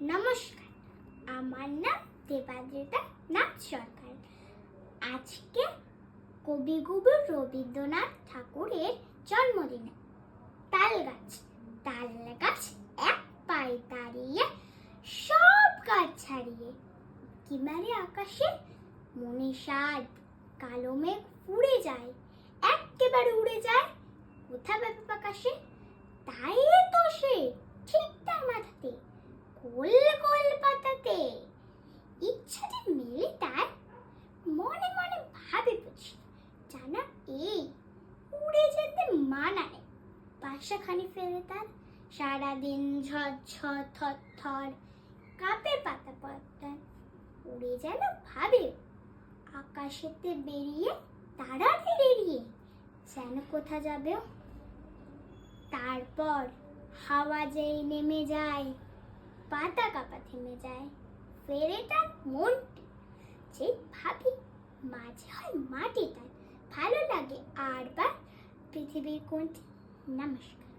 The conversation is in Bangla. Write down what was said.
নমস্কার, আমার নাম দেবাদ্রিতা নাথ সরকার। আজকে কবিগুরু রবীন্দ্রনাথ ঠাকুরের জন্মদিনে তাল গাছ এক পায়ে দাঁড়িয়ে, সব গাছ ছাড়িয়ে কি মারে আকাশে, মনে সাদ কালো মেঘ উড়ে যায়, একেবারে উড়ে যায় কোথা ব্যাপক আকাশে। তাই তো সে ঠিক তার মাথাতে গোল গোল পাতাতে ইচ্ছা যে মেলে তার, মনে মনে ভাবে বুঝি জানা এই উড়ে যেতে মানা নেই। বাসাখানি ফেলে তার সারাদিন ঝরঝর থর থর কাঁপে পাতা পত্তা, উড়ে যেন ভাবে আকাশেতে বেরিয়ে তারাদের এড়িয়ে যেন কোথা যাবে। তারপর হাওয়া যেই নেমে যায়, পাতা কাঁপা থেমে যায়, ফেরে তার মনটি যে ভাবি মাঝে হয় মাটি তার, ভালো লাগে আর বার পৃথিবীর কোনটি। নমস্কার।